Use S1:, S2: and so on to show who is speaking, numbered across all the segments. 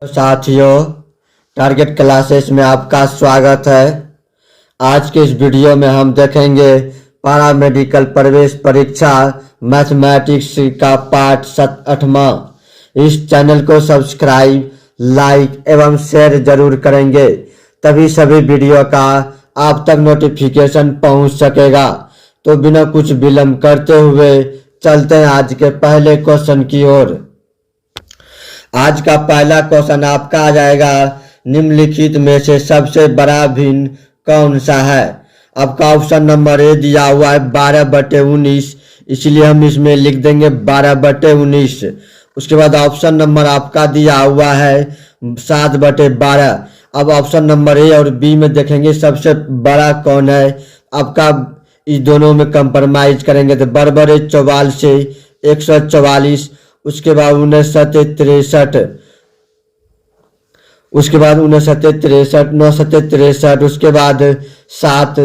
S1: साथियों, target classes में आपका स्वागत है। आज के इस वीडियो में हम देखेंगे पारा मेडिकल प्रवेश परीक्षा मैथमेटिक्स का पाठ 8वां। इस चैनल को सब्सक्राइब, लाइक एवं शेयर जरूर करेंगे, तभी सभी वीडियो का आप तक नोटिफिकेशन पहुंच सकेगा। तो बिना कुछ विलंब करते हुए चलते हैं आज के पहले क्वेश्चन की ओर। आज का पहला क्वेश्चन आपका आ जाएगा, निम्नलिखित में से सबसे बड़ा भिन्न कौन सा है। आपका ऑप्शन नंबर ए दिया हुआ है 12/19, इसलिए हम इसमें लिख देंगे 12/19। उसके बाद ऑप्शन नंबर आपका दिया हुआ है 7/12। अब ऑप्शन नंबर ए और बी में देखेंगे सबसे बड़ा कौन है। आपका इस दोनों में कंप्रोमाइज करेंगे तो बराबर 44 से 144। उसके बाद 963, उसके बाद 963, 963, उसके बाद 7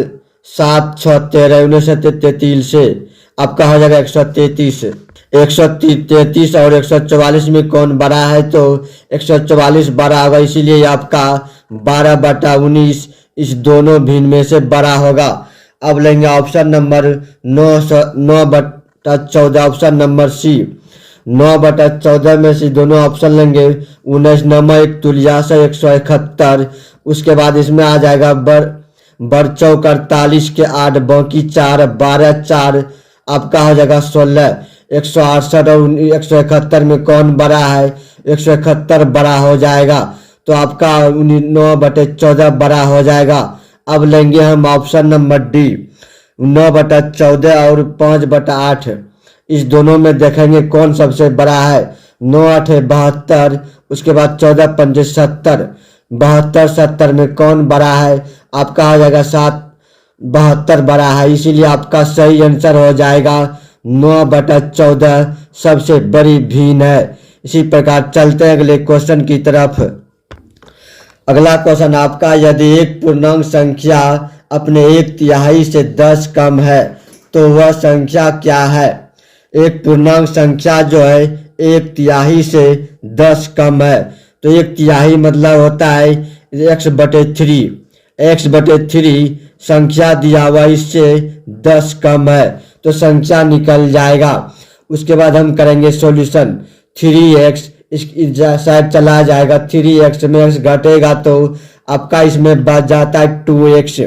S1: 7 6 13, 933 से आपका हो जाएगा 133। 133 और 144 में कौन बड़ा है, तो 144 बड़ा होगा, इसीलिए आपका 12/19 इस दोनों भिन्न में से बड़ा होगा। अब लेंगे option number 9/14, option number C. 9/14 में से दोनों ऑप्शन लेंगे 19 नमक तुलियासा 171। उसके बाद इसमें आ जाएगा बर चौक 48 के 8 बाकी 4 12 4 आपका हो जाएगा 16। 168 और 171 में कौन बड़ा है, 171 बड़ा हो जाएगा, तो आपका 9/14 बड़ा हो जाएगा। अब लेंगे हम ऑप्शन नंबर डी, 9/14 और 5/8। इस दोनों में देखेंगे कौन सबसे बड़ा है। 9 8 72, उसके बाद 14 5 70। 72 70 में कौन बड़ा है, आपका हो जाएगा 72 बड़ा है, इसीलिए आपका सही आंसर हो जाएगा 9/14 सबसे बड़ी भिन्न है। इसी प्रकार चलते हैं अगले क्वेश्चन की तरफ। अगला क्वेश्चन आपका, यदि एक पूर्णांक संख्या अपने 1/3 से 10 कम है तो वह संख्या क्या है। एक पूर्णांक संख्या जो है 1/3 से 10 कम है, तो 1/3 मतलब होता है x/3। x/3 संख्या दिया हुआ इससे 10 कम है, तो संख्या निकल जाएगा। उसके बाद हम करेंगे सॉल्यूशन। 3x इस साइड चला जाएगा, 3x में x घटेगा तो आपका इसमें बच जाता है 2x।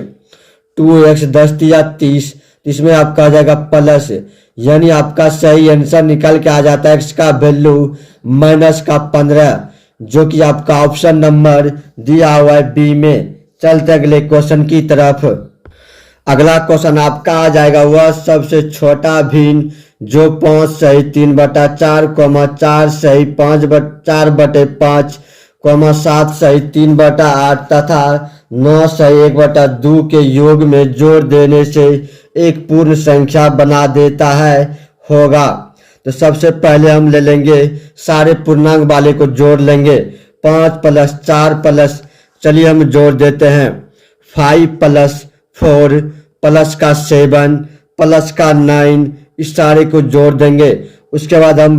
S1: 2x 10 या 30, इसमें आपका आ जाएगा प्लस, यानी आपका सही आंसर निकल के आ जाता है x का वैल्यू -15, जो कि आपका ऑप्शन नंबर दिया हुआ है बी में। चलते अगले क्वेश्चन की तरफ। अगला क्वेश्चन आपका आ जाएगा, वह सबसे छोटा भिन्न जो 5 सही 3/4, 4 सही 4/5, 7 सही 3/8 तथा 9 सही 1/2 के योग में जोड़ देने से एक पूर्ण संख्या बना देता है होगा। तो सबसे पहले हम ले लेंगे सारे पूर्णांक वाले को जोड़ लेंगे। 5 + 4 चलिए हम जोड़ देते हैं। 5 + 4 +7 +9, इस सारे को जोड़ देंगे। उसके बाद हम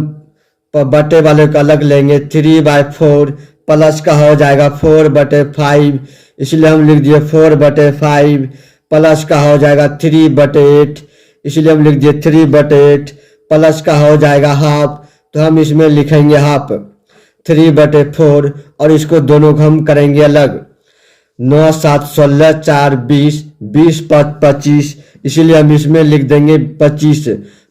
S1: बटे वाले को अलग लेंगे। 3/4 प्लस का हो जाएगा 4/5, इसलिए हम लिख दिए 4/5, प्लस का हो जाएगा 3/8, इसलिए हम लिख दिए 3/8, प्लस का हो जाएगा हाफ, तो हम इसमें लिखेंगे हाफ 3/4, और इसको दोनों को हम करेंगे अलग। 9 7 16 4 20, 20 5 25, इसीलिए हम इसमें लिख देंगे 25,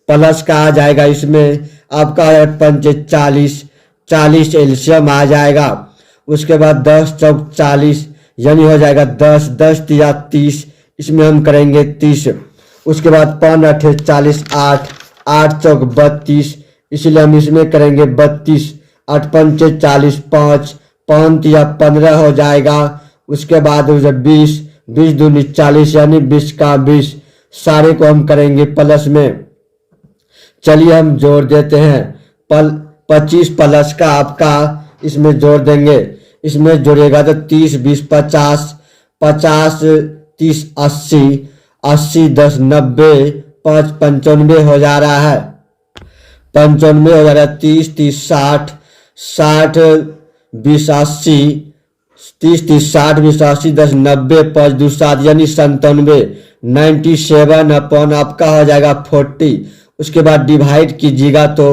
S1: प्लस का आ जाएगा इसमें आपका 5 40, 40 एलसीएम आ जाएगा। उसके बाद 10 चौक 40, यानी हो जाएगा 10 10 या 30, इसमें हम करेंगे 30। उसके बाद 5 8 40, 8 8 चौक 32, इसलिए हम इसमें करेंगे 32। 8 5 40, 5 5 या 15 हो जाएगा। उसके बाद 20 20 दूनी 40, यानी 20 का 20, सारे को हम करेंगे प्लस में। चलिए हम जोड़ देते हैं। 25 प्लस का आपका इसमें जोड़ देंगे। इसमें जोड़ेगा तो 30 20 50, 50 30 80, 80 10 90, 5 95 हो जा रहा है। 95 हो जा रहा है। 30 30 60, 60 20 80, 30 30 60 20 80 10 90 5 2 7 यानी 97। 97 अपॉन आपका हो जाएगा 40। उसके बाद डिवाइड कीजिएगा तो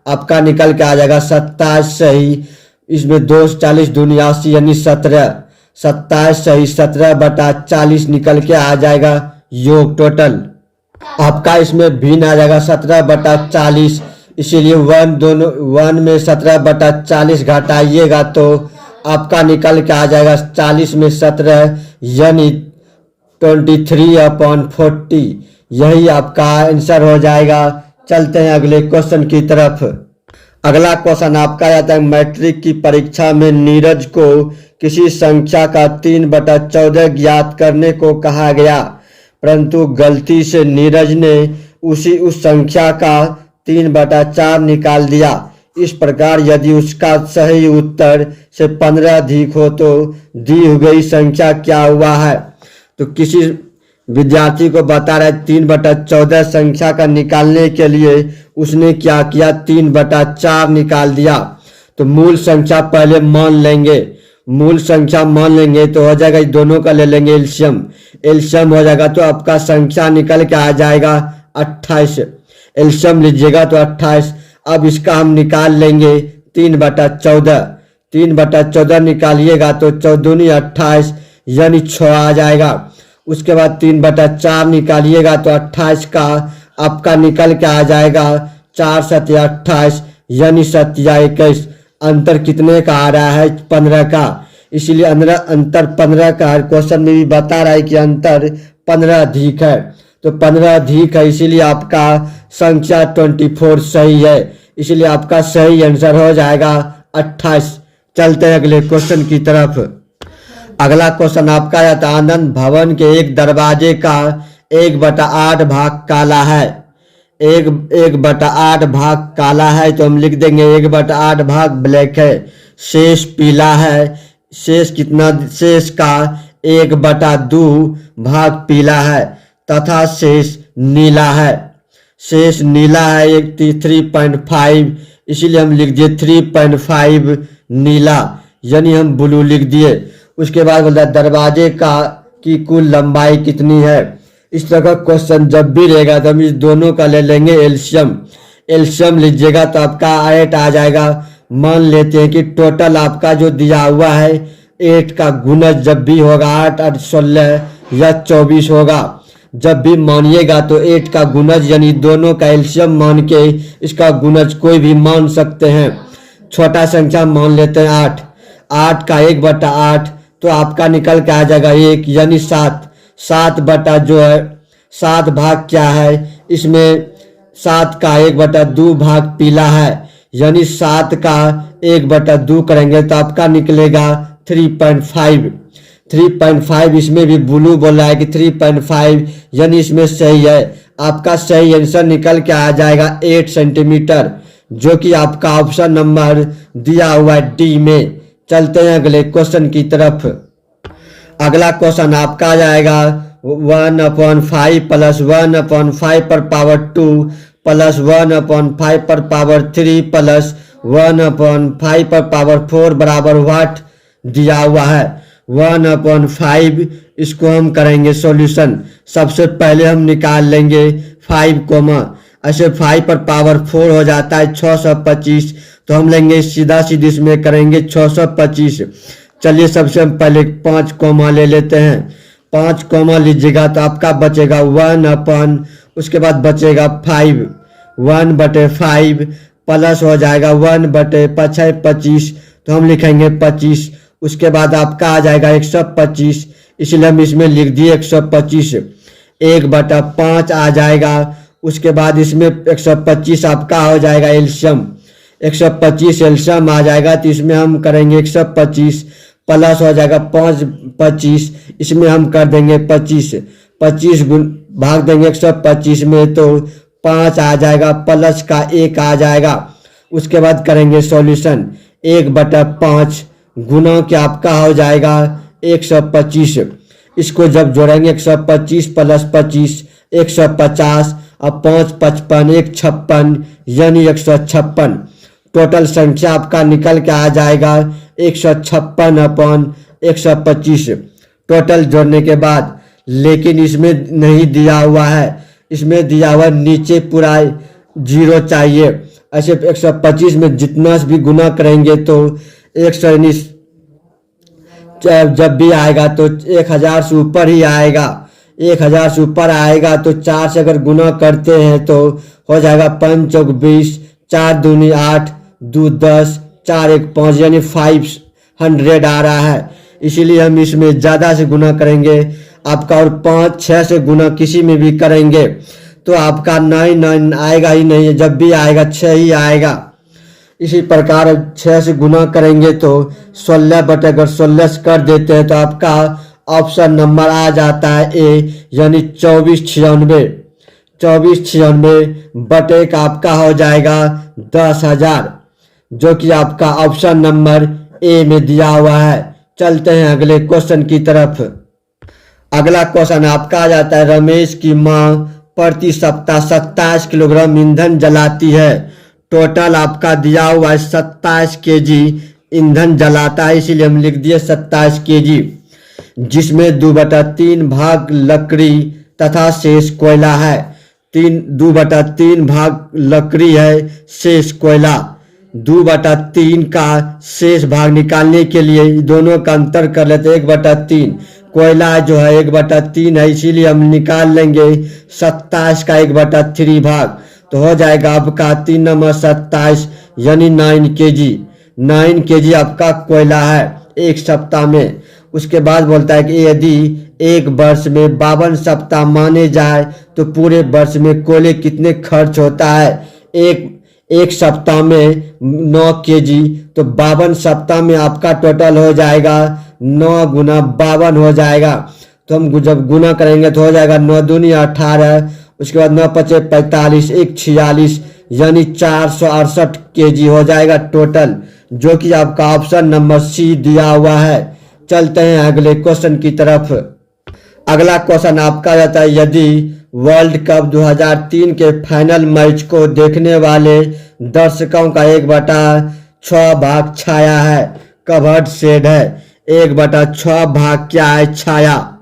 S1: आपका निकल के आ जाएगा 27 सही। इसमें 2 40 दूनी 80 यानी 17। 27 सही 17/40 निकल के आ जाएगा योग टोटल। आपका इसमें भिन्न आ जाएगा 17/40, इसीलिए 1 में 17/40 घटाइएगा तो आपका निकल के आ जाएगा 40 में 17 यानी 23/40। यही आपका आंसर हो जाएगा। चलते हैं अगले क्वेश्चन की तरफ। अगला क्वेश्चन आपका आता है, मैट्रिक की परीक्षा में नीरज को किसी संख्या का 3/14 ज्ञात करने को कहा गया, परंतु गलती से नीरज ने उस संख्या का 3/4 निकाल दिया। इस प्रकार यदि उसका सही उत्तर से 15 अधिक हो तो दी हुई संख्या क्या हुआ है। तो किसी विद्यार्थी को बता रहा है 3/14 संख्या का निकालने के लिए उसने क्या किया, 3/4 निकाल दिया। तो मूल संख्या पहले मान लेंगे, मूल संख्या मान लेंगे तो हो जाएगा, इस दोनों का ले लेंगे एलसीएम। एलसीएम हो जाएगा तो आपका संख्या निकल के आ जाएगा 28। एलसीएम लीजिएगा तो 28। अब इसका हम निकाल लेंगे 3/14। 3/14 निकालिएगा तो 14 28 यानी 6 आ जाएगा। उसके बाद 3/4 निकालिएगा तो 28 का आपका निकल के आ जाएगा 4 7 28 यानी 7 21। अंतर कितने का आ रहा है, 15 का। इसीलिए अंतर 15 का है। क्वेश्चन में भी बता रहा है कि अंतर 15 अधिक है, तो 15 अधिक है, इसीलिए आपका संख्या 24 सही है। इसीलिए आपका सही आंसर हो जाएगा 28। चलते हैं अगले क्वेश्चन की तरफ। अगला क्वेश्चन आपका आता है, आनंद भवन के एक दरवाजे का 1/8 भाग काला है। 1/8 भाग काला है तो हम लिख देंगे 1/8 भाग ब्लैक है। शेष पीला है। शेष कितना, शेष का 1/2 भाग पीला है तथा शेष नीला है। शेष नीला है 3.5, इसीलिए हम लिख दिए 3.5 नीला, यानी हम ब्लू लिख दिए। उसके बाद बोलता है दरवाजे की कुल लंबाई कितनी है। इस तरह का क्वेश्चन जब भी रहेगा तो हम इस दोनों का ले लेंगे एलसीएम। एलसीएम लीजिएगा तो आपका 8 आ जाएगा। मान लेते हैं कि टोटल आपका जो दिया हुआ है 8 का गुणज जब भी होगा 8 8 16 या 24 होगा। जब भी मानिएगा तो 8 का गुणज यानी दोनों का एलसीएम मान के इसका गुणज कोई भी मान सकते हैं। छोटा संख्या मान लेते हैं 8। 8 का 1/8 तो आपका निकल के आ जाएगा 1 यानी 7। 7 बटा जो है 7 भाग क्या है, इसमें 7 का 1/2 भाग पीला है, यानी 7 का 1/2 करेंगे तो आपका निकलेगा 3.5। 3.5 इसमें भी ब्लू बोल रहा है कि 3.5 यानी इसमें सही है। आपका सही आंसर निकल के आ जाएगा 8 सेंटीमीटर, जो कि आपका ऑप्शन नंबर दिया हुआ है डी में। चलते हैं अगले क्वेश्चन की तरफ। अगला क्वेश्चन आपका आ जाएगा 1/5 + 1/5 पर पावर 2 + 1/5 पर पावर 3 + 1/5 पर पावर 4 बराबर व्हाट दिया हुआ है। 1/5 इसको हम करेंगे सॉल्यूशन। सबसे पहले हम निकाल लेंगे 5, ऐसे 5 पर पावर 4 हो जाता है 625, तो हम लेंगे सीधा सीधी इसमें करेंगे 625। चलिए सबसे पहले 5 ले लेते हैं। 5 लीजिएगा तो आपका बचेगा 1 उसके बाद बचेगा 5। 1/5 प्लस हो जाएगा 1/5 25, तो हम लिखेंगे 25। उसके बाद आपका आ जाएगा 125, इसलिए हम इसमें लिख दिए 125। 1/5 आ जाएगा। उसके बाद इसमें 125 आपका हो जाएगा एलसीएम। 125 एलसीएम आ जाएगा तो इसमें हम करेंगे 125 प्लस हो जाएगा 5 25, इसमें हम कर देंगे 25। 25 भाग देंगे 125 में तो 5 आ जाएगा, प्लस का 1 आ जाएगा। उसके बाद करेंगे सॉल्यूशन। 1/5 गुना के आपका हो जाएगा 125। इसको जब जोड़ेंगे 125 + 25 150 और 5 55 1 56 यानी 156। टोटल संख्या आपका निकल के आ जाएगा 156/125 टोटल जोड़ने के बाद। लेकिन इसमें नहीं दिया हुआ है, इसमें दिया हुआ नीचे पूरा 0 चाहिए। ऐसे 125 में जितना भी गुना करेंगे तो 100 जब भी आएगा तो 1000 से ऊपर ही आएगा। 1000 से ऊपर आएगा तो 4 से अगर गुना करते हैं तो हो जाएगा 5 चौक 20, 4 दूनी 8, 2 10, 4 1 5 यानी 500 आ रहा है। इसीलिए हम इसमें ज़्यादा से गुना करेंगे आपका, और 5 6 से गुना किसी में भी करेंगे तो आपका 9 आएगा ही नहीं, जब भी आएगा 6 ही आएगा। इसी प्रकार 6 से गुना करेंगे तो 16/16 से कर देते हैं तो आपका ऑप्शन नंबर आ जाता है ए, यानी 2496। 2496 बटे का आपका हो जाएगा 10,000, जो कि आपका ऑप्शन नंबर ए में दिया हुआ है। चलते हैं अगले क्वेश्चन की तरफ। अगला क्वेश्चन आपका आ जाता है, रमेश की माँ प्रति सप्ताह 27 किलोग्राम ईंधन जलाती है। टोटल आपका दिया हुआ है 27 kg ईंधन जलाता है, इसीलिए हम लिख दिए 27 kg, जिसमें 2/3 भाग लकड़ी तथा शेष कोयला है। 2/3 भाग लकड़ी है, शेष कोयला। 2/3 का शेष भाग निकालने के लिए दोनों का अंतर कर लेते हैं। 1/3 कोयला जो है 1/3 है, इसीलिए हम निकाल लेंगे 27 का 1/3 भाग, तो हो जाएगा आपका 3 नंबर 27 यानी 9 kg। 9 kg आपका कोयला है एक सप्ताह में। उसके बाद बोलता है कि यदि एक वर्ष में 52 सप्ताह माने जाए तो पूरे वर्ष में कोयले कितने खर्च होता है। एक सप्ताह में 9 kg, तो 52 सप्ताह में आपका टोटल हो जाएगा 9 गुना 52 हो जाएगा। तो हम जब गुना करेंगे तो हो जाएगा 9 दूनी 18, उसके बाद 9 पचे 45, 1 46 यानी 468 kg हो जाएगा टोटल, जो कि आपका ऑप्शन नंबर सी दिया हुआ है। चलते हैं अगले क्वेश्चन की तरफ। अगला क्वेश्चन आपका रहता है, यदि वर्ल्ड कप 2003 के फाइनल मैच को देखने वाले दर्शकों का 1/6 भाग छाया है, कवर्ड शेड है। 1/6 भाग क्या है? छाया।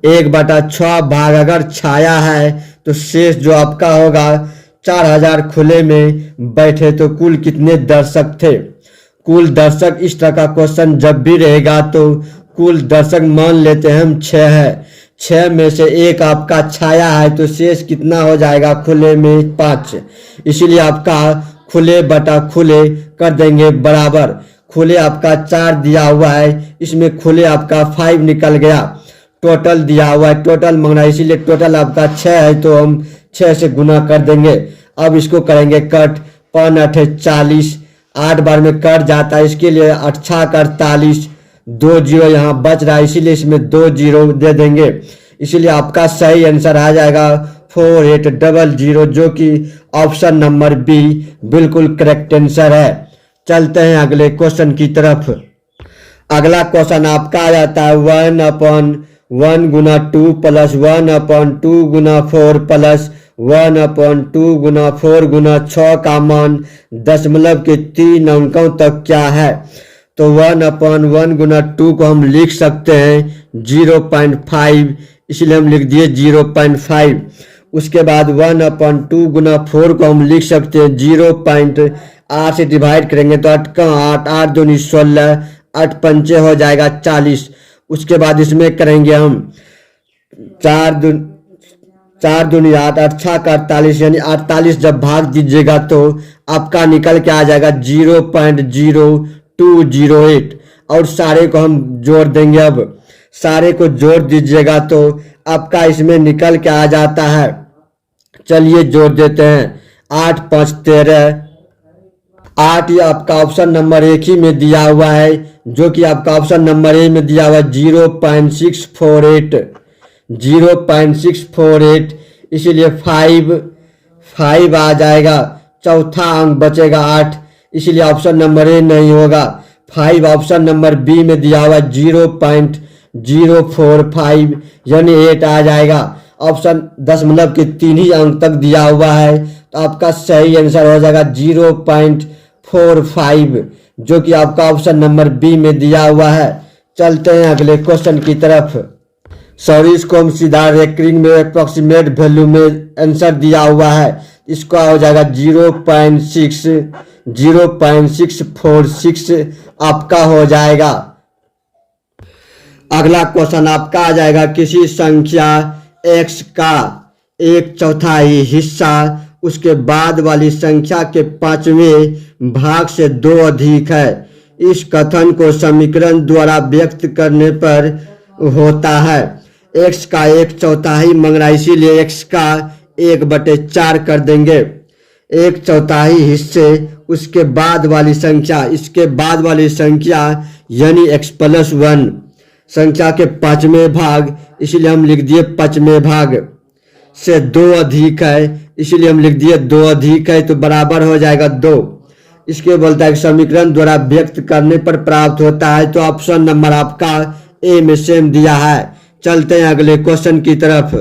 S1: 1/6 भाग अगर छाया है तो शेष जो आपका होगा 4000 खुले में बैठे तो कुल कितने दर्शक थे। कुल दर्शक इस तरह का क्वेश्चन जब भी रहेगा तो कुल दर्शक मान लेते हैं हम 6 है। 6 में से एक आपका छाया है तो शेष कितना हो जाएगा खुले में 5। इसीलिए आपका खुले बटा खुले कर देंगे बराबर। खुले आपका 4 दिया हुआ है, इसमें खुले आपका 5 निकल गया। टोटल दिया हुआ है, टोटल मांगना है, इसीलिए टोटल आपका 6 है तो हम 6 से गुना कर देंगे। अब इसको करेंगे कट। 5 8 40, 8 बार में कट जाता है, इसके लिए 8 6 48, 2 0 यहाँ बच रहा है, इसीलिए इसमें 2 0 दे देंगे। इसीलिए आपका सही आंसर आ जाएगा 4800, जो कि ऑप्शन नंबर बी बिल्कुल करेक्ट आंसर है। चलते हैं अगले क्वेश्चन की तरफ। अगला क्वेश्चन आपका आ जाता है 1/1 गुना 2 प्लस 1/2 गुना 4 प्लस 1/2 गुना 4 गुना 6 का मान दशमलव के 3 अंकों तक क्या है। तो 1/1 गुना 2 को हम लिख सकते हैं 0.5, इसलिए हम लिख दिए 0.5। उसके बाद 1/2 गुना 4 को हम लिख सकते हैं 0.8 से डिवाइड करेंगे तो 8 का 8, 8 दूनी 16, 8 पंचे हो जाएगा 40। उसके बाद इसमें करेंगे हम 4 दूनी 8, 8 6 का 48 यानी 48 जब भाग दीजिएगा तो आपका निकल के आ जाएगा 0.0208। और सारे को हम जोड़ देंगे। अब सारे को जोड़ दीजिएगा तो आपका इसमें निकल के आ जाता है। चलिए जोड़ देते हैं। 8 5 13, 8 ये आपका ऑप्शन नंबर 1 ही में दिया हुआ है, जो कि आपका ऑप्शन नंबर ए में दिया हुआ है 0.648, इसीलिए 5 आ जाएगा। चौथा अंक बचेगा 8, इसीलिए ऑप्शन नंबर ए नहीं होगा। 5 ऑप्शन नंबर बी में दिया हुआ 0.045 यानी 8 आ जाएगा। ऑप्शन दशमलव के 3 ही अंक तक दिया हुआ है तो आपका सही आंसर हो जाएगा 5 जो कि आपका ऑप्शन नंबर बी में दिया हुआ है। चलते हैं अगले क्वेश्चन की तरफ। सॉरी, इसको हम सीधा रेकरिंग में अप्रोक्सीमेट वैल्यू में आंसर दिया हुआ है। इसका हो जाएगा 0.646 आपका हो जाएगा। अगला क्वेश्चन आपका आ जाएगा, किसी संख्या x का 1/4 हिस्सा उसके बाद वाली संख्या के 5वें भाग से 2 अधिक है। इस कथन को समीकरण द्वारा व्यक्त करने पर होता है। x का 1/4 मांग रहा है, इसीलिए x का 1/4 कर देंगे। 1/4 हिस्से उसके बाद वाली संख्या, इसके बाद वाली संख्या यानी x+1 संख्या के 5वें भाग, इसीलिए हम लिख दिए 5वें भाग से 2 अधिक है, इसीलिए हम लिख दिए 2 अधिक है, तो बराबर हो जाएगा 2। इसके बोलता है समीकरण द्वारा व्यक्त करने पर प्राप्त होता है, तो ऑप्शन नंबर आपका ए में सेम दिया है। चलते हैं अगले क्वेश्चन की तरफ।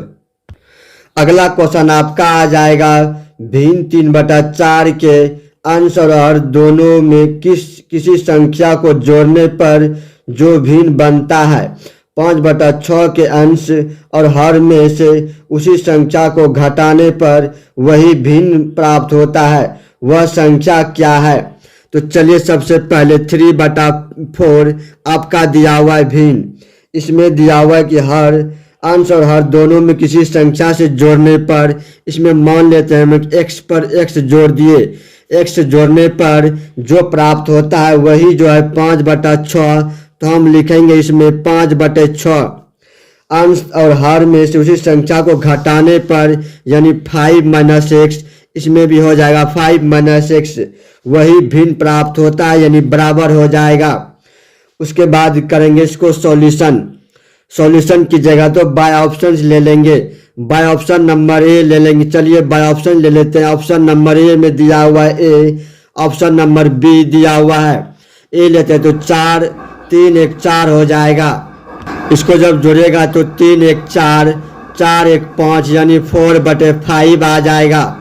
S1: अगला क्वेश्चन आपका आ जाएगा, भिन्न 3/4 के अंश और हर दोनों में किसी संख्या को जोड़ने पर जो भिन्न बनता है। 5/6 के अंश और हर में से उसी संख्या को घटाने पर वही भिन्न प्राप्त होता है, वह संख्या क्या है? तो चलिए सबसे पहले 3/4 आपका दिया हुआ है भिन्न। इसमें दिया हुआ है कि हर अंश और हर दोनों में किसी संख्या से जोड़ने पर, इसमें मान लेते हैं हम x पर x जोड़ दिए, x जोड़ने पर जो प्राप्त होता है वही जो है 5/6, तो हम लिखेंगे इसमें 5/6। अंश और हर में से उसी संख्या को घटाने पर यानी 5 - x, इसमें भी हो जाएगा 5 - x, वही भिन्न प्राप्त होता है यानी बराबर हो जाएगा। उसके बाद करेंगे इसको सॉल्यूशन की जगह तो बाय ऑप्शन ले लेंगे। बाय ऑप्शन नंबर ए ले लेंगे। चलिए बाय ऑप्शन ले लेते हैं। ऑप्शन नंबर ए में दिया हुआ है ए, ऑप्शन नंबर बी दिया हुआ है ए लेते हैं, तो 4 3 1 4 हो जाएगा। इसको जब जोड़ेगा तो 3 1 4 4 1 5 यानी 4/5 आ जाएगा।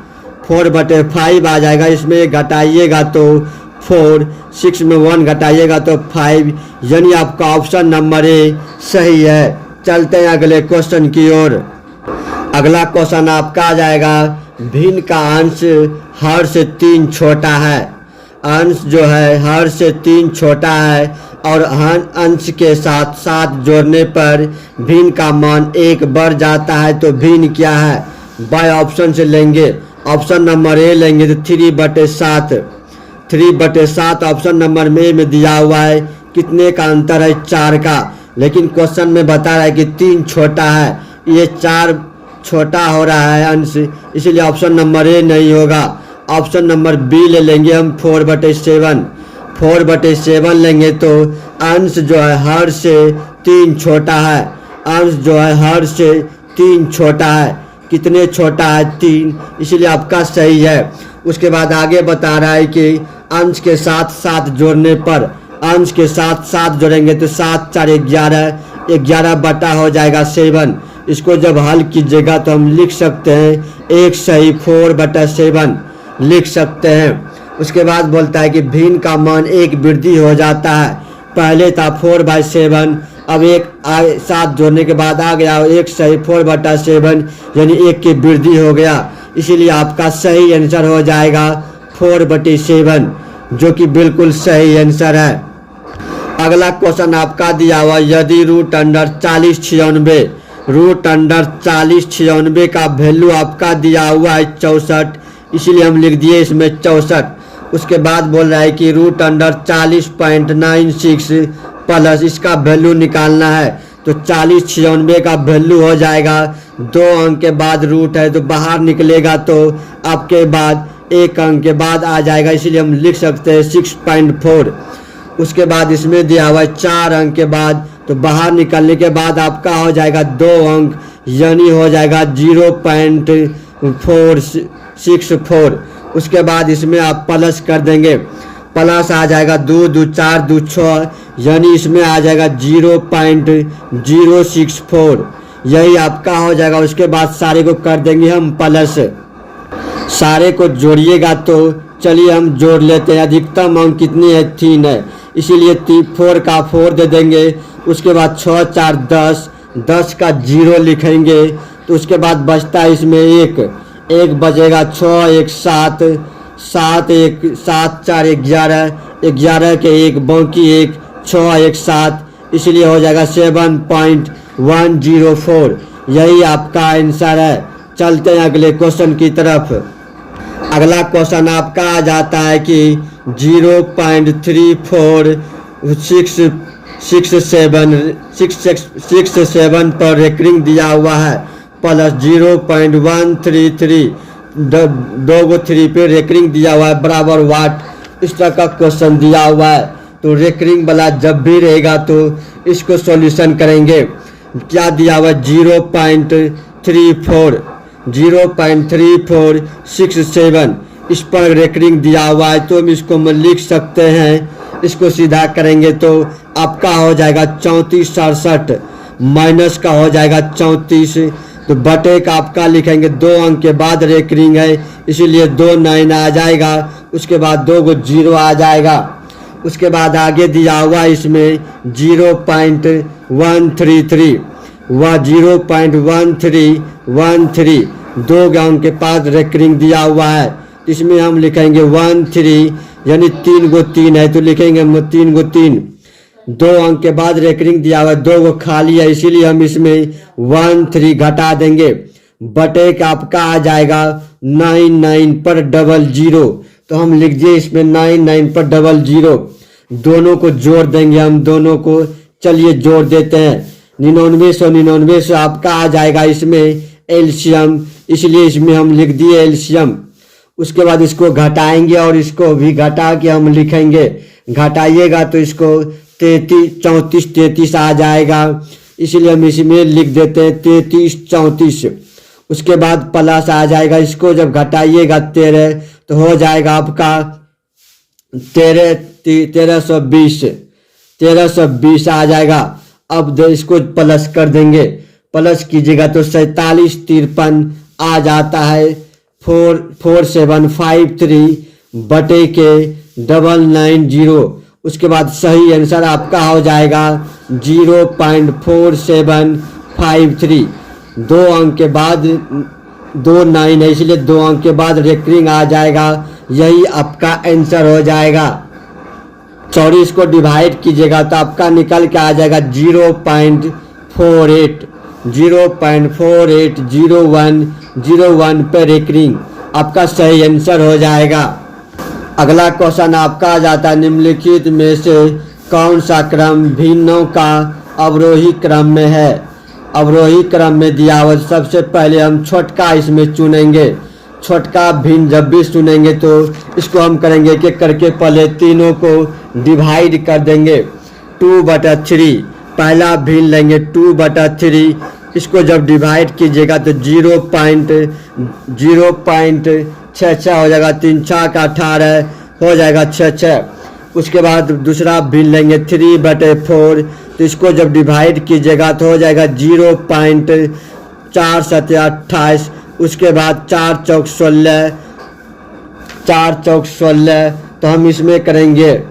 S1: 4/5 आ जाएगा। इसमें घटाइएगा तो 4, 6 में 1 घटाइएगा तो 5, यानी आपका ऑप्शन नंबर ए सही है। चलते हैं अगले क्वेश्चन की ओर। अगला क्वेश्चन आपका आ जाएगा, भिन्न का अंश हर से 3 छोटा है। अंश जो है हर से 3 छोटा है और अंश के साथ 7 जोड़ने पर भिन्न का मान 1 बढ़ जाता है, तो भिन्न क्या है? बाय ऑप्शन से लेंगे। ऑप्शन नंबर ए लेंगे तो 3/7 3/7 ऑप्शन नंबर में दिया हुआ है। कितने का अंतर है? 4 का, लेकिन क्वेश्चन में बता रहा है कि 3 छोटा है, ये 4 छोटा हो रहा है अंश, इसलिए ऑप्शन नंबर ए नहीं होगा। ऑप्शन नंबर बी ले लेंगे हम 4/7 4/7 लेंगे तो अंश जो है हर से 3 छोटा है। अंश जो है हर से 3 छोटा है। कितने छोटा है? 3, इसलिए आपका सही है। उसके बाद आगे बता रहा है कि अंश के साथ 7 जोड़ने पर, अंश के साथ 7 जोड़ेंगे तो 7 4 11 11 बटा हो जाएगा 7। इसको जब हल कीजिएगा तो हम लिख सकते हैं एक सही 4/7 लिख सकते हैं। उसके बाद बोलता है कि भिन्न का मान 1 वृद्धि हो जाता है। पहले था 4/7, अब 7 जोड़ने के बाद आ गया 1 सही 4/7 यानी 1 की वृद्धि हो गया, इसीलिए आपका सही आंसर हो जाएगा 4/7 जो कि बिल्कुल सही आंसर है। अगला क्वेश्चन आपका दिया हुआ, यदि √4096 का वैल्यू आपका दिया हुआ है 64, इसीलिए हम लिख दिए इसमें 64। उसके बाद बोल रहा है कि √40.96 प्लस इसका वैल्यू निकालना है, तो 4096 का वैल्यू हो जाएगा 2 अंक के बाद रूट है तो बाहर निकलेगा तो आपके बाद 1 अंक के बाद आ जाएगा, इसीलिए हम लिख सकते हैं 6.4। उसके बाद इसमें दिया हुआ है 4 अंक के बाद, तो बाहर निकलने के बाद आपका हो जाएगा 2 अंक यानी हो जाएगा 0.464। उसके बाद इसमें आप प्लस कर देंगे, प्लस आ जाएगा 2 2 4 2 6 यानी इसमें आ जाएगा 0.064, यही आपका हो जाएगा। उसके बाद सारे को कर देंगे हम प्लस, सारे को जोड़िएगा तो चलिए हम जोड़ लेते हैं। अधिकतम अंक कितनी है? 3 है, इसीलिए 4 का 4 दे देंगे। उसके बाद 6 4 10, 10 का 0 लिखेंगे। तो उसके बाद बचता है इसमें 1 बचेगा। 6 1 7, 7 1 7 4 11, 11 के 1 बाकी 1, 6 1 7, इसलिए हो जाएगा 7.104। यही आपका आंसर है। चलते हैं अगले क्वेश्चन की तरफ। अगला क्वेश्चन आपका आ जाता है कि 0.3467 पर रेकरिंग दिया हुआ है, प्लस 0.133 दो गो 3 पे रेकरिंग दिया हुआ है बराबर वाट। इस तरह का क्वेश्चन दिया हुआ है। तो रेकरिंग वाला जब भी रहेगा तो इसको सॉल्यूशन करेंगे। क्या दिया हुआ है? 0.3467 इस पर रेकरिंग दिया हुआ है। तो हम इसको लिख सकते हैं। इसको सीधा करेंगे तो आपका हो जाएगा 3467, माइनस का हो जाएगा 34, तो बटे का आपका लिखेंगे 2 अंक के बाद रेकरिंग है, इसीलिए 2 9 आ जाएगा। उसके बाद 2 गो 0 आ जाएगा। उसके बाद आगे दिया हुआ इसमें 0.133, वह 0.1313 2 अंक के पास रेकरिंग दिया हुआ है। इसमें हम लिखेंगे 13, यानी 3 गो 3 है तो लिखेंगे 3 गो 3। 2 अंक के बाद रेकरिंग दिया हुआ है, 2 गो खाली है, इसीलिए हम इसमें 13 घटा देंगे। बटे का आपका आ जाएगा 99 पर 00, तो हम लिख दिए इसमें 99 पर 00। दोनों को जोड़ देंगे हम दोनों को। चलिए जोड़ देते हैं। 99 से आपका आ जाएगा इसमें एलसीएम, इसलिए इसमें हम लिख दिए एलसीएम। उसके बाद इसको घटाएंगे और इसको भी घटा के हम लिखेंगे। घटाइएगा तो इसको 33 आ जाएगा, इसलिए हम इसमें लिख देते हैं 33 34। उसके बाद प्लस आ जाएगा, इसको जब घटाइएगा 13 तो हो जाएगा आपका 1320 आ जाएगा। अब इसको प्लस कर देंगे, प्लस कीजिएगा तो 47 53 आ जाता है। 4753 बटे के 990। उसके बाद सही आंसर आपका हो जाएगा 0.4753। 2 अंक के बाद 2 9 है, इसलिए 2 अंक के बाद रेकरिंग आ जाएगा। यही आपका आंसर हो जाएगा। सॉरी, इसको डिवाइड कीजिएगा तो आपका निकल के आ जाएगा 0.480101 पे रेकरिंग आपका सही आंसर हो जाएगा। अगला क्वेश्चन आपका आ जाता है, निम्नलिखित में से कौन सा क्रम भिन्नों का अवरोही क्रम में है? अवरोही क्रम में दिया हुआ सबसे पहले हम छोटका इसमें चुनेंगे। छोटका भिन्न जब भी चुनेंगे तो इसको हम करेंगे कि करके पहले तीनों को डिवाइड कर देंगे। 2/3 पहला भिन्न लेंगे 2/3। इसको जब डिवाइड कीजिएगा तो 0.66 हो जाएगा। 3 6 का 18 हो जाएगा 66। उसके बाद दूसरा भिन्न लेंगे 3/4, तो इसको जब डिवाइड कीजिएगा तो हो जाएगा 0.4728। उसके बाद 4 चौक 16, 4 चौक 16, तो हम इसमें करेंगे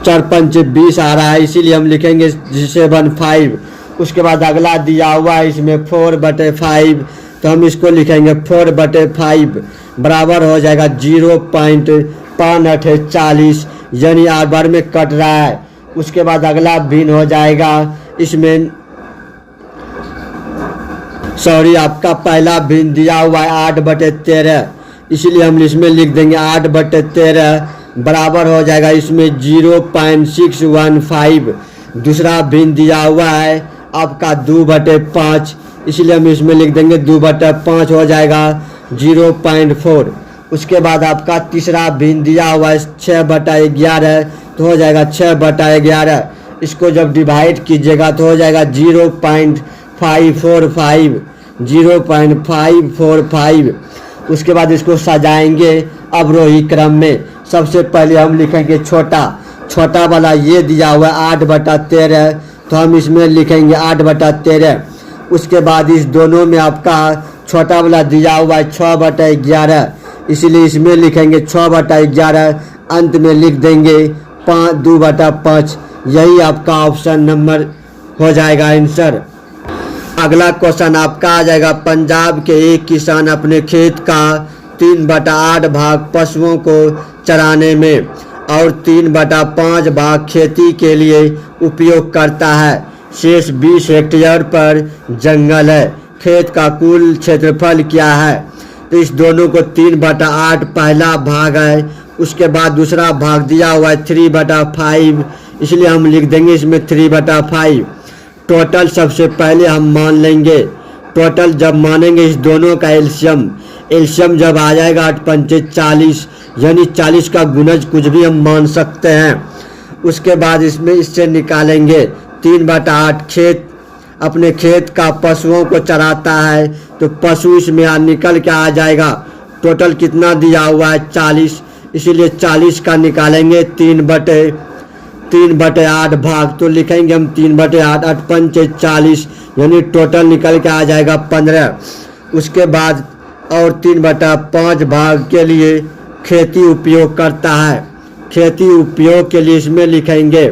S1: 4 5 20 आ रहा है, इसीलिए हम लिखेंगे 75। उसके बाद अगला दिया हुआ है इसमें 4/5, तो हम इसको लिखेंगे 4/5 बराबर हो जाएगा 0.5840, यानी 8 बार में कट रहा है। उसके बाद अगला भिन्न हो जाएगा इसमें, सॉरी, आपका पहला भिन्न दिया हुआ है 8/13, इसलिए हम इसमें लिख देंगे 8/13 बराबर हो जाएगा इसमें 0.615। दूसरा भिन्न दिया हुआ है आपका 2/5, इसलिए हम इसमें लिख देंगे 2/5 हो जाएगा 0.4। उसके बाद आपका तीसरा भिन्न दिया हुआ है 6/11, तो हो जाएगा 6/11। इसको जब डिवाइड कीजिएगा तो हो जाएगा 0.545। उसके बाद इसको सजाएंगे अवरोही क्रम में। सबसे पहले हम लिखेंगे छोटा वाला ये दिया हुआ है 8/13, तो हम इसमें लिखेंगे 8/13। उसके बाद इस दोनों में आपका छोटा वाला दिया हुआ है 6/11, इसलिए इसमें लिखेंगे 6/11, अंत में लिख देंगे 2/5। यही आपका ऑप्शन नंबर हो जाएगा आंसर। अगला क्वेश्चन आपका आ जाएगा, पंजाब के एक किसान अपने खेत का 3/8 भाग पशुओं को चराने में और 3/5 भाग खेती के लिए उपयोग करता है। शेष 20 हेक्टेयर पर जंगल है। खेत का कुल क्षेत्रफल क्या है? तो इस दोनों को 3/8 पहला भाग है, उसके बाद दूसरा भाग दिया हुआ है 3/5, इसलिए हम लिख देंगे इसमें 3/5। टोटल सबसे पहले हम मान लेंगे। टोटल जब मानेंगे इस दोनों का एलसीएम जब आ जाएगा 8×5 40, यानी 40 का गुणज कुछ भी हम मान सकते हैं। उसके बाद इसमें इससे निकालेंगे 3/8। अपने खेत का पशुओं को चराता है, तो पशु इसमें निकल के आ जाएगा। टोटल कितना दिया हुआ है 40, इसीलिए 40 का निकालेंगे 3/8 भाग, तो लिखेंगे हम 3/8, 8×5 40, यानी टोटल निकल के आ जाएगा 15। उसके बाद और 3/5 भाग के लिए खेती उपयोग करता है। खेती उपयोग के लिए इसमें लिखेंगे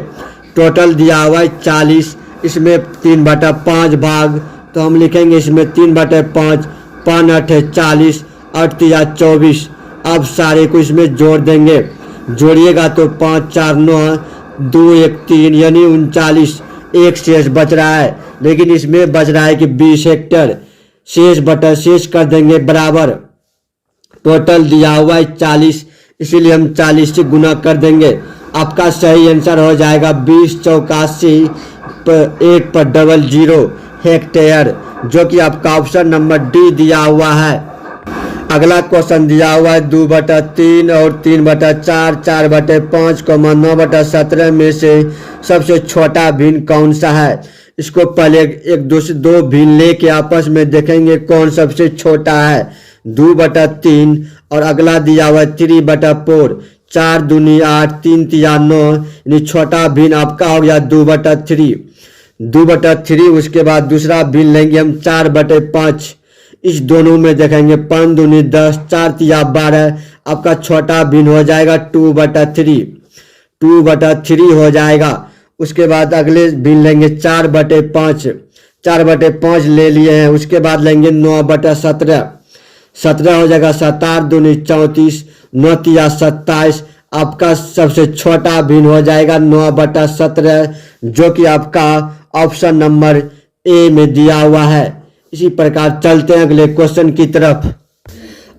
S1: टोटल दिया हुआ है 40, इसमें 3/5 भाग, तो हम लिखेंगे इसमें 3/5, 5×8 40, 8×3 24। अब सारे को इसमें जोड़ देंगे, जोड़िएगा तो 5 4 9, 2 1 3, यानी 39। एक शेष बच रहा है, लेकिन इसमें बच रहा है कि 20 हेक्टेयर। शेष बटा शेष कर देंगे बराबर। टोटल दिया हुआ है 40, इसीलिए हम 40 से गुना कर देंगे। आपका सही आंसर हो जाएगा 20 84 8/00 हेक्टेयर, जो कि आपका ऑप्शन नंबर डी दिया हुआ है। अगला क्वेश्चन दिया हुआ है 2/3 और 3/4, 4/5, 9/17 में से सबसे छोटा भिन्न कौन सा है? इसको पहले एक दो भिन्न लेके आपस में देखेंगे कौन सबसे छोटा है। 2/3 और अगला दिया हुआ है 3/4, 4 दूनी 8, 3 3 9, यानी छोटा भिन्न आपका हो गया 2/3। 2/3 उसके बाद दूसरा भिन्न लेंगे हम 4/5। इस दोनों में देखेंगे 5 दूनी 10, 4 3 12, आपका छोटा भिन्न हो जाएगा 2/3। 2/3 हो जाएगा। उसके बाद अगले भिन्न लेंगे 4/5, 4/5 ले लिए हैं। उसके बाद लेंगे 9/17, 17 हो जाएगा। 7 दूनी 34, 9 3 27, आपका सबसे छोटा भिन्न हो जाएगा 9/17, जो कि आपका ऑप्शन नंबर ए में दिया हुआ है। इसी प्रकार चलते हैं अगले क्वेश्चन की तरफ।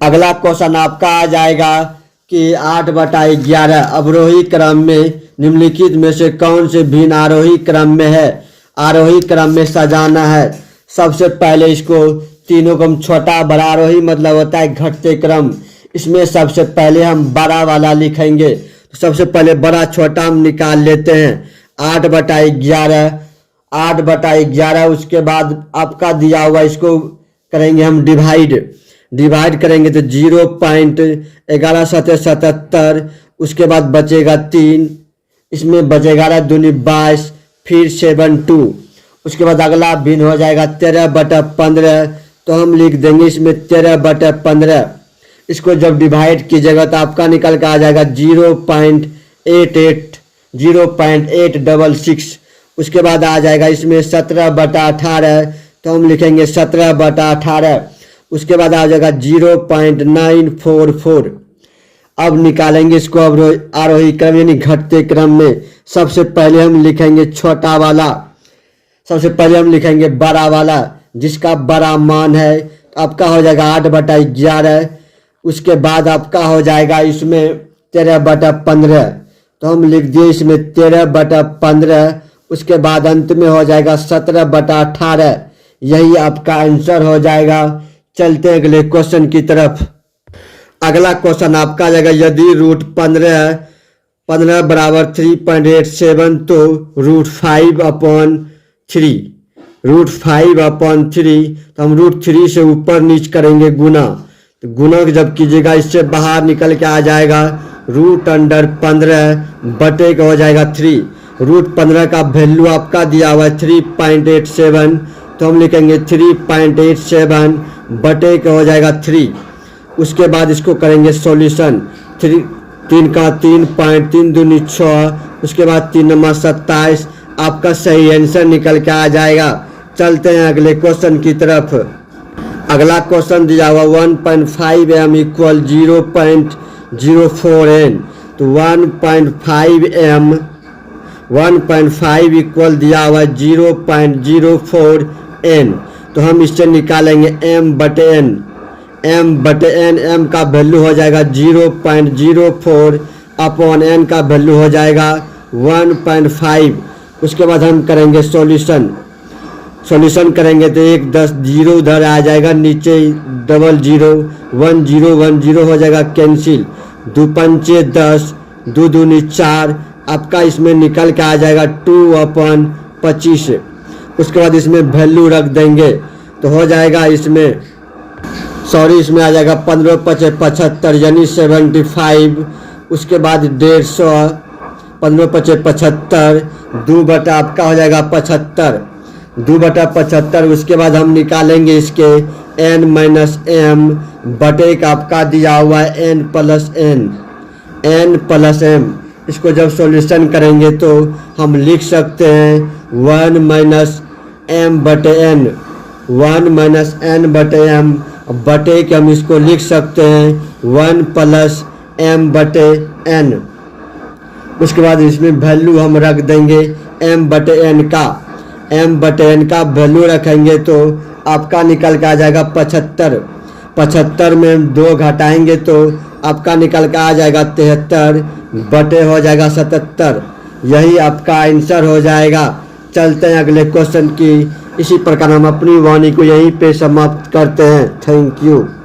S1: अगला क्वेश्चन आपका आ जाएगा कि 8/11 अवरोही क्रम में निम्नलिखित में से कौन से भिन्न आरोही क्रम में है? आरोही क्रम में सजाना है। सबसे पहले इसको तीनों को हम छोटा बड़ा आरोही मतलब होता है घटते क्रम। इसमें सबसे पहले हम बड़ा वाला लिखेंगे, तो सबसे पहले बड़ा छोटा हम निकाल लेते हैं। 8/11, 8/11। उसके बाद आपका दिया हुआ इसको करेंगे हम डिवाइड करेंगे तो 0.1177। उसके बाद बचेगा 3, इसमें बचेगा 11 दूनी 22, फिर 7 2। उसके बाद अगला भिन्न हो जाएगा 13/15, तो हम लिख देंगे इसमें 13/15। इसको जब डिवाइड कीजिएगा तो आपका निकल कर आ जाएगा 0.866। उसके बाद आ जाएगा इसमें 17/18, तो हम लिखेंगे 17/18। उसके बाद आ जाएगा 0.944। अब निकालेंगे इसको आरोही क्रम यानी घटते क्रम में। सबसे पहले हम लिखेंगे छोटा वाला, सबसे पहले हम लिखेंगे बड़ा वाला, जिसका बड़ा मान है तो आपका हो जाएगा 8/11। उसके बाद आपका हो जाएगा इसमें 13/15, तो हम लिख दिए इसमें 13/15। उसके बाद अंत में हो जाएगा 17/18। यही आपका आंसर हो जाएगा। चलते हैं अगले क्वेश्चन की तरफ। अगला क्वेश्चन आपका आ जाएगा यदि √15 बराबर 3.87 तो √5/3, √5/3, तो हम √3 से ऊपर नीच करेंगे गुना। तो गुना जब कीजिएगा इससे बाहर निकल के आ जाएगा √15 बटे का हो जाएगा 3। √15 का वैल्यू आपका दिया हुआ है 3.87, तो हम लिखेंगे 3.87 बटे का हो जाएगा 3। उसके बाद इसको करेंगे सॉल्यूशन। 3 का 3 पॉइंट 3 दूनी 6, उसके बाद 3 नंबर 27, आपका सही आंसर निकल के आ जाएगा। चलते हैं अगले क्वेश्चन की तरफ। अगला क्वेश्चन दिया हुआ 1.5 m इक्वल 0.04 n। तो 1.5 इक्वल दिया हुआ 0.04 n। तो हम इससे निकालेंगे m बटे n। m का वैल्यू हो जाएगा 0.04 अपॉन n का वैल्यू हो जाएगा 1.5। उसके बाद हम करेंगे सॉल्यूशन करेंगे तो 1 10 0 उधर आ जाएगा, नीचे 0 0 1 0 1 0 हो जाएगा कैंसिल। 2 पंचे 10, 2 दूनी 4, आपका इसमें निकल के आ जाएगा 2/25। उसके बाद इसमें वैल्यू रख देंगे तो हो जाएगा इसमें आ जाएगा 15 5 75 यानी 75। उसके बाद 150, 15 5 75, 2 बटा आपका हो जाएगा 75, 2 बटा 75। उसके बाद हम निकालेंगे इसके n माइनस m बटे का आपका दिया हुआ है n प्लस m। इसको जब सॉल्यूशन करेंगे तो हम लिख सकते हैं 1 माइनस m बटे n, 1 माइनस n बटे m बटे के हम इसको लिख सकते हैं 1 प्लस m बटे n। उसके बाद इसमें वैल्यू हम रख देंगे m बटे n का वैल्यू रखेंगे तो आपका निकल के आ जाएगा 75। 75 में 2 घटाएंगे तो आपका निकल के आ जाएगा 73 बटे हो जाएगा 77। यही आपका आंसर हो जाएगा। चलते हैं अगले क्वेश्चन की। इसी प्रकार हम अपनी वाणी को यहीं पे समाप्त करते हैं। Thank you.